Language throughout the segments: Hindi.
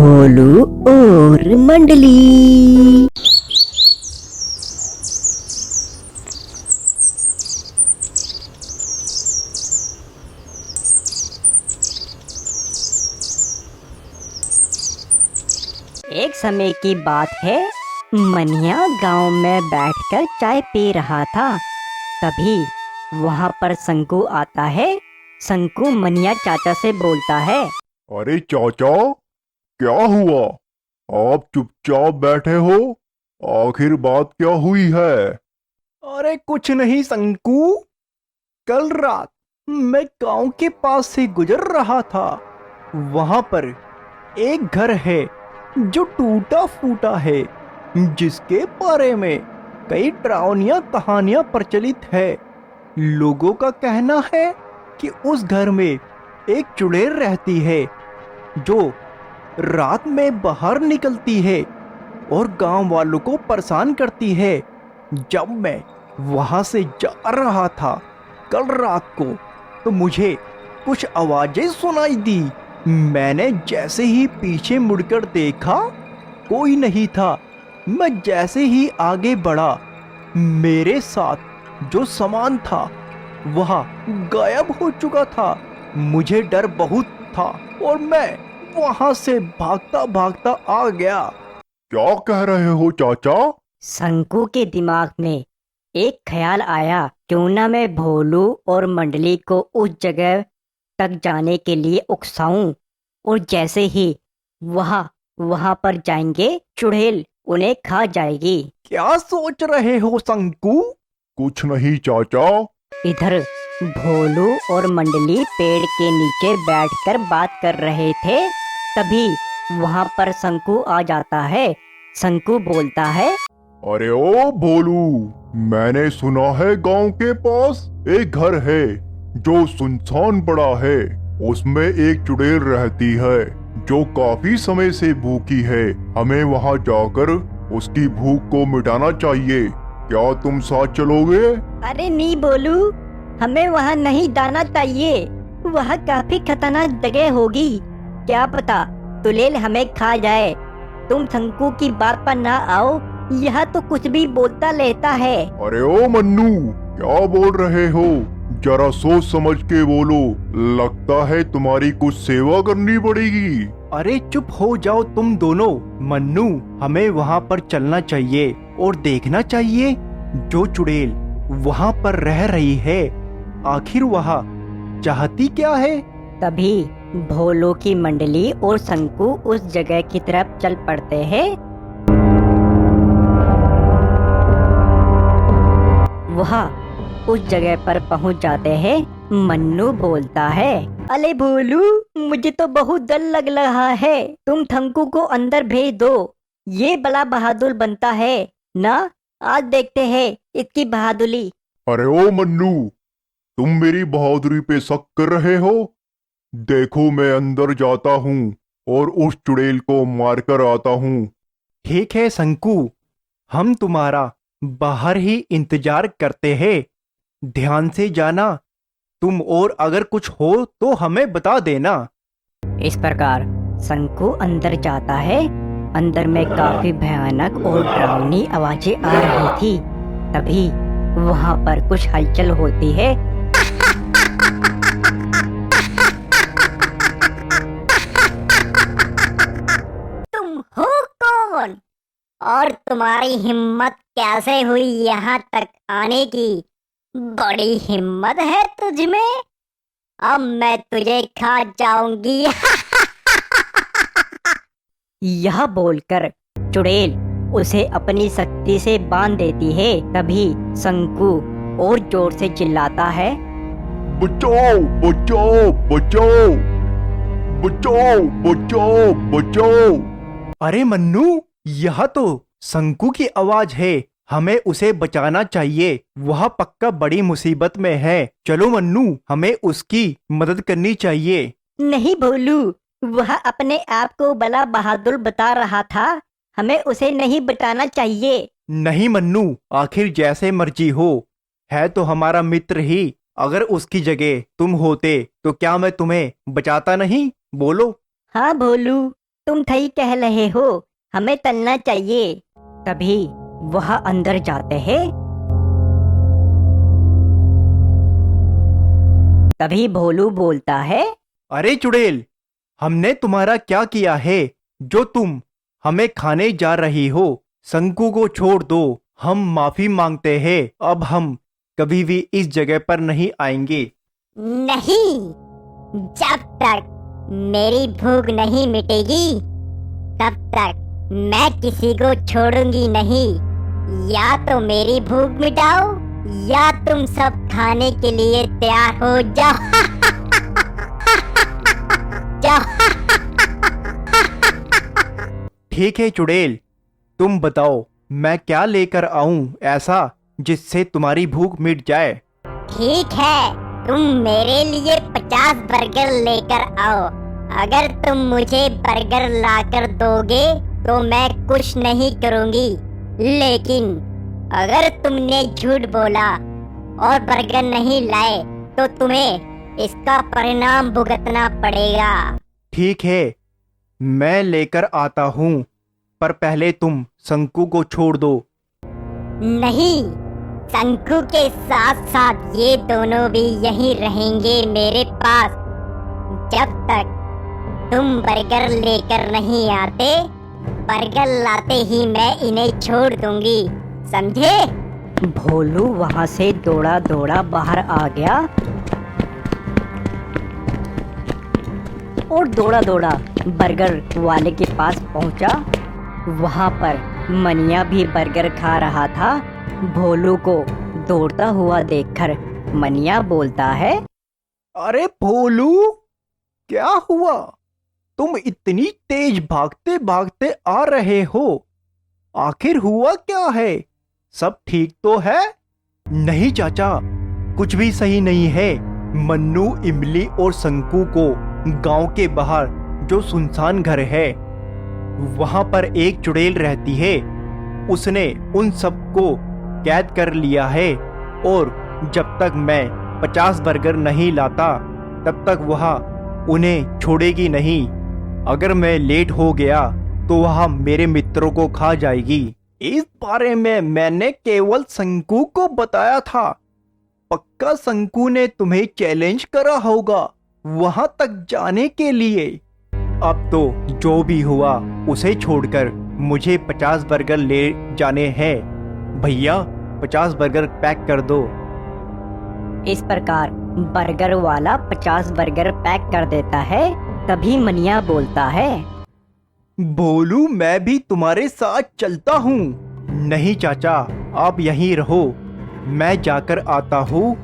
भोलू और मंडली। एक समय की बात है, मनिया गांव में बैठकर चाय पी रहा था। तभी वहां पर शंकु आता है। शंकु मनिया चाचा से बोलता है, अरे चाचा, क्या हुआ? आप चुपचाप बैठे हो। आखिर बात क्या हुई है? अरे कुछ नहीं शंकु। कल रात मैं गांव के पास से गुजर रहा था। वहां पर एक घर है जो टूटा फूटा है, जिसके बारे में कई डरावनी कहानियां प्रचलित है। लोगों का कहना है कि उस घर में एक चुड़ैल रहती है जो रात में बाहर निकलती है और गांव वालों को परेशान करती है। जब मैं वहां से जा रहा था कल रात को, तो मुझे कुछ आवाजें सुनाई दी। मैंने जैसे ही पीछे मुड़कर देखा, कोई नहीं था। मैं जैसे ही आगे बढ़ा, मेरे साथ जो सामान था वह गायब हो चुका था। मुझे डर बहुत था और मैं वहां से भागता भागता आ गया। क्या कह रहे हो चाचा? शंकु के दिमाग में एक ख्याल आया, क्यों ना मैं भोलू और मंडली को उस जगह तक जाने के लिए उकसाऊं, और जैसे ही वहां पर जाएंगे चुड़ैल उन्हें खा जाएगी। क्या सोच रहे हो शंकु? कुछ नहीं चाचा। इधर भोलू और मंडली पेड़ के नीचे बैठकर बात कर रहे थे। तभी वहां पर शंकु आ जाता है। शंकु बोलता है, अरे ओ भोलू, मैंने सुना है गांव के पास एक घर है जो सुनसान पड़ा है। उसमें एक चुड़ैल रहती है जो काफी समय से भूखी है। हमें वहां जाकर उसकी भूख को मिटाना चाहिए। क्या तुम साथ चलोगे? अरे नहीं बोलू, हमें वहाँ नहीं जाना चाहिए। वह काफी खतरनाक जगह होगी। क्या पता चुड़ैल हमें खा जाए। तुम शंकु की बात पर ना आओ, यह तो कुछ भी बोलता रहता है। अरे ओ मन्नू, क्या बोल रहे हो? जरा सोच समझ के बोलो। लगता है तुम्हारी कुछ सेवा करनी पड़ेगी। अरे चुप हो जाओ तुम दोनों। मन्नू, हमें वहां पर चलना चाहिए और देखना चाहिए जो चुड़ैल वहां पर रह रही है, आखिर वह चाहती क्या है। तभी भोलू की मंडली और शंकु उस जगह की तरफ चल पड़ते हैं। वह उस जगह पर पहुंच जाते हैं। मन्नू बोलता है, अरे भोलू, मुझे तो बहुत डर लग रहा है। तुम शंकु को अंदर भेज दो। ये बड़ा बहादुर बनता है ना। आज देखते हैं इसकी बहादुरी। अरे ओ मन्नू, तुम मेरी बहादुरी पे शक कर रहे हो? देखो, मैं अंदर जाता हूँ और उस चुड़ैल को मारकर आता हूँ। ठीक है शंकु, हम तुम्हारा बाहर ही इंतजार करते हैं। ध्यान से जाना तुम, और अगर कुछ हो तो हमें बता देना। इस प्रकार शंकु अंदर जाता है। अंदर में काफी भयानक और डरावनी आवाजें आ रही थी। तभी वहां पर कुछ हलचल होती है। तुम हो कौन और तुम्हारी हिम्मत कैसे हुई यहाँ तक आने की? बड़ी हिम्मत है तुझ में। अब मैं तुझे खा जाऊंगी। यह बोलकर चुड़ैल उसे अपनी शक्ति से बांध देती है। तभी शंकु और जोर से चिल्लाता है, बचाओ बचाओ बचाओ बचाओ बचाओ बचाओ। अरे मन्नू, यह तो शंकु की आवाज है। हमें उसे बचाना चाहिए। वह पक्का बड़ी मुसीबत में है। चलो मन्नू, हमें उसकी मदद करनी चाहिए। नहीं भोलू, वह अपने आप को बड़ा बहादुर बता रहा था। हमें उसे नहीं बचाना चाहिए। नहीं मन्नू, आखिर जैसे मर्जी हो, है तो हमारा मित्र ही। अगर उसकी जगह तुम होते तो क्या मैं तुम्हें बचाता नहीं? बोलो। हाँ भोलू, तुम सही कह रहे हो, हमें तलना चाहिए। तभी वह अंदर जाते हैं। तभी भोलू बोलता है, अरे चुड़ैल, हमने तुम्हारा क्या किया है जो तुम हमें खाने जा रही हो? शंकु को छोड़ दो, हम माफी मांगते हैं। अब हम कभी भी इस जगह पर नहीं आएंगे। नहीं, जब तक मेरी भूख नहीं मिटेगी तब तक मैं किसी को छोड़ूंगी नहीं। या तो मेरी भूख मिटाओ या तुम सब खाने के लिए तैयार हो जाओ। जाओ। ठीक है चुड़ैल, तुम बताओ मैं क्या लेकर आऊं ऐसा जिससे तुम्हारी भूख मिट जाए? ठीक है, तुम मेरे लिए 50 बर्गर लेकर आओ। अगर तुम मुझे बर्गर लाकर दोगे तो मैं कुछ नहीं करूंगी, लेकिन अगर तुमने झूठ बोला और बर्गर नहीं लाए तो तुम्हें इसका परिणाम भुगतना पड़ेगा। ठीक है, मैं लेकर आता हूँ, पर पहले तुम शंकु को छोड़ दो। नहीं, शंकु के साथ साथ ये दोनों भी यहीं रहेंगे मेरे पास। जब तक तुम बर्गर लेकर नहीं आते, बर्गर लाते ही मैं इन्हें छोड़ दूंगी, समझे? भोलू वहां से दौड़ा दौड़ा बाहर आ गया और दौड़ा दौड़ा बर्गर वाले के पास पहुंचा। वहां पर मनिया भी बर्गर खा रहा था। भोलू को दौड़ता हुआ देखकर मनिया बोलता है, अरे भोलू, क्या हुआ? तुम इतनी तेज भागते भागते आ रहे हो, आखिर हुआ क्या है? सब ठीक तो है? नहीं चाचा, कुछ भी सही नहीं है। मन्नू, इमली और शंकु को गांव के बाहर जो सुनसान घर है वहां पर एक चुड़ैल रहती है। उसने उन सबको कैद कर लिया है और जब तक मैं 50 बर्गर नहीं लाता तब तक वह उन्हें छोड़ेगी नहीं। अगर मैं लेट हो गया तो वह मेरे मित्रों को खा जाएगी। इस बारे में मैंने केवल शंकु को बताया था। पक्का शंकु ने तुम्हें चैलेंज करा होगा वहां तक जाने के लिए। अब तो जो भी हुआ उसे छोड़कर मुझे 50 बर्गर ले जाने हैं। भैया, 50 बर्गर पैक कर दो। इस प्रकार बर्गर वाला 50 बर्गर पैक कर देता है। तभी मनिया बोलता है, बोलू, मैं भी तुम्हारे साथ चलता हूँ। नहीं चाचा, आप यहीं रहो, मैं जाकर आता हूँ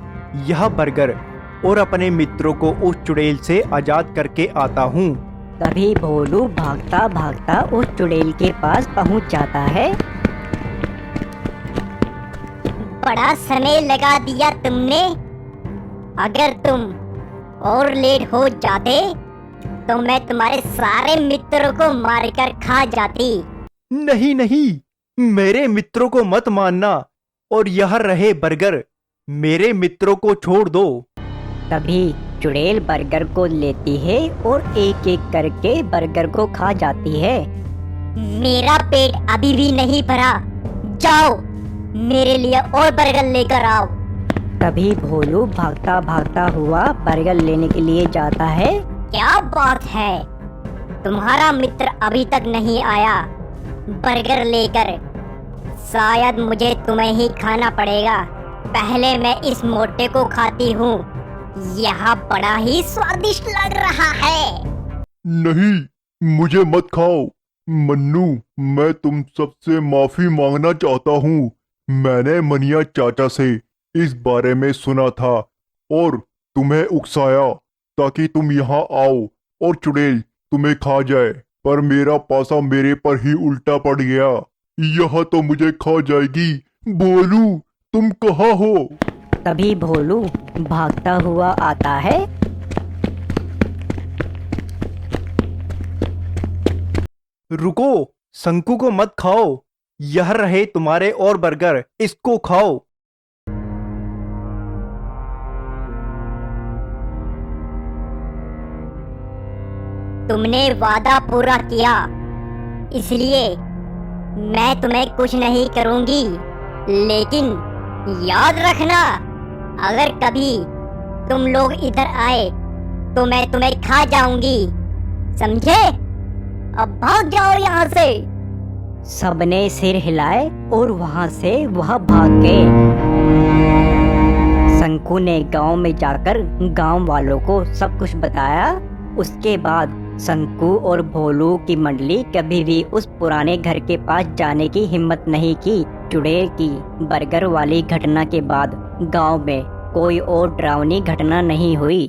यह बर्गर और अपने मित्रों को उस चुड़ैल से आजाद करके आता हूँ। तभी भोलू भागता भागता उस चुड़ैल के पास पहुंच जाता है। बड़ा समय लगा दिया तुमने। अगर तुम और लेट हो जाते तो मैं तुम्हारे सारे मित्रों को मारकर खा जाती। नहीं नहीं, मेरे मित्रों को मत मारना और यह रहे बर्गर, मेरे मित्रों को छोड़ दो। तभी चुड़ैल बर्गर को लेती है और एक एक करके बर्गर को खा जाती है। मेरा पेट अभी भी नहीं भरा, जाओ मेरे लिए और बर्गर लेकर आओ। तभी भोलू भागता भागता हुआ बर्गर लेने के लिए जाता है। क्या बात है, तुम्हारा मित्र अभी तक नहीं आया बर्गर लेकर। शायद मुझे तुम्हें ही खाना पड़ेगा। पहले मैं इस मोटे को खाती हूँ, यह बड़ा ही स्वादिष्ट लग रहा है। नहीं, मुझे मत खाओ। मन्नू, मैं तुम सबसे माफी मांगना चाहता हूँ। मैंने मनिया चाचा से इस बारे में सुना था और तुम्हें उकसाया ताकि तुम यहाँ आओ और चुड़ैल तुम्हें खा जाए, पर मेरा पासा मेरे पर ही उल्टा पड़ गया। यह तो मुझे खा जाएगी। बोलू, तुम कहाँ हो? तभी भोलू भागता हुआ आता है। रुको, शंकु को मत खाओ, यह रहे तुम्हारे और बर्गर, इसको खाओ। तुमने वादा पूरा किया, इसलिए मैं तुम्हें कुछ नहीं करूंगी। लेकिन याद रखना, अगर कभी तुम लोग इधर आए तो मैं तुम्हें खा जाऊंगी, समझे? अब भाग जाओ यहाँ से। सबने सिर हिलाए और वहां से वह भाग गए। शंकु ने गांव में जाकर गांव वालों को सब कुछ बताया। उसके बाद शंकु और भोलू की मंडली कभी भी उस पुराने घर के पास जाने की हिम्मत नहीं की। चुड़ैल की बर्गर वाली घटना के बाद गांव में कोई और डरावनी घटना नहीं हुई।